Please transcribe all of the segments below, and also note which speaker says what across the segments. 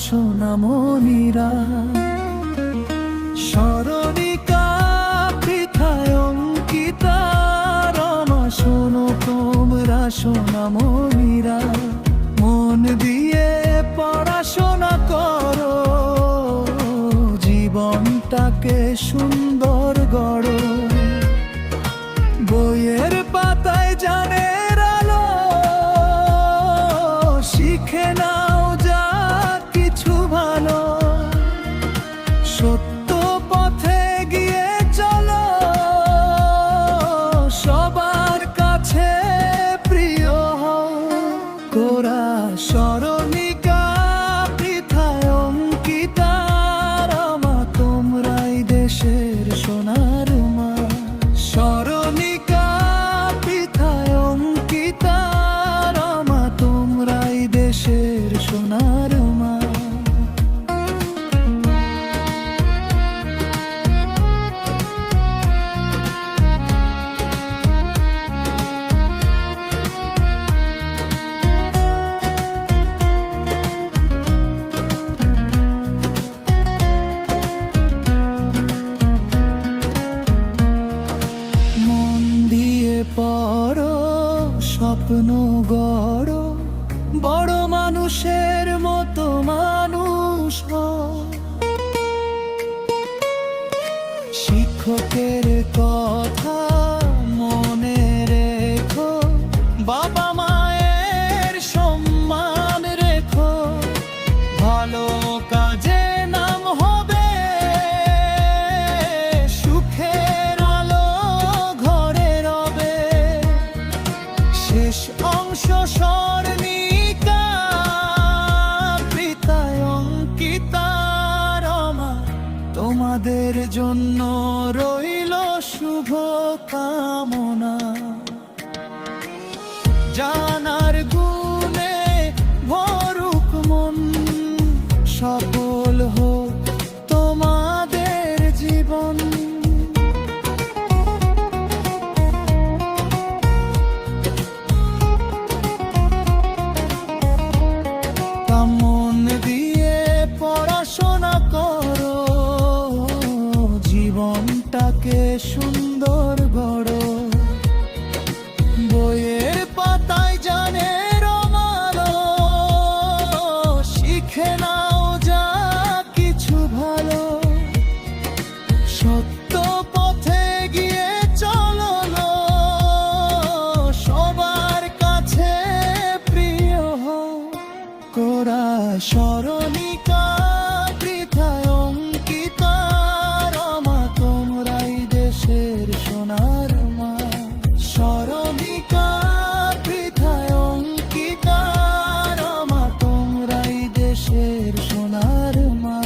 Speaker 1: সোনামণিরা। স্মরণিকা পৃথায় অঙ্কিতা রমা শোনো তোমরা সোনামণিরা। মন দিয়ে পড়াশোনা করো, জীবনটাকে সুন্দর গড়ো। বইয়ের পাতায় জানের আলো, শিখে নাও যা কিছু ভালো। সত্য পথে গিয়ে চলো, সবার কাছে প্রিয় হও। গোরা স্মরণিকা পৃথায় অঙ্কিতা রমা তোমরাই দেশের সোনার মা। স্মরণিকা পৃথায় অঙ্কিতা রমা তোমরাই দেশের সোনার মা। পড়ো, স্বপ্ন গড়ো, বড় মানুষের মতো মানুষ হও। শিক্ষকের কথা মনে রেখো, বাবা মায়ের সম্মান রেখো। ভালো কাজে নাম হবে, সুখের আলো ঘরে রবে। শেষ অংশ স্মরণিকা পৃথায় অঙ্কিতা রমা তোমাদের জন্য রইল শুভ কামনা। জানার গুণে ভরুক মন, সফল হোক তোমাদের জীবন। মন দিয়ে পড়াশোনা করো, জীবনটাকে সুন্দর গড়ো। বইয়ের পাতায় জানের আলো, শিখে নাও যা কিছু ভালো। সত্য পথে গিয়ে চলো, সবার কাছে প্রিয় হও। গোরা স্মরণিকা পৃথায় অঙ্কিতা রমা তোমরাই দেশের সোনার মা। স্মরণিকা পৃথায় অঙ্কিতা রমা তোমরাই দেশের সোনার মা।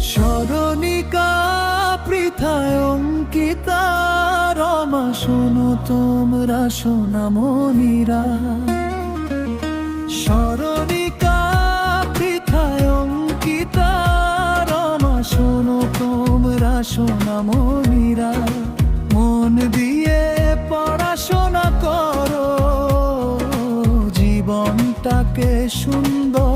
Speaker 1: স্মরণিকা পৃথায় অঙ্কিতা রমা শোনো তোমরা সোনামণিরা। স্মরণিকা পৃথায় অঙ্কিতা রমা শোনো তোমরা সোনামণিরা। মন দিয়ে পড়াশোনা করো, জীবনটাকে সুন্দর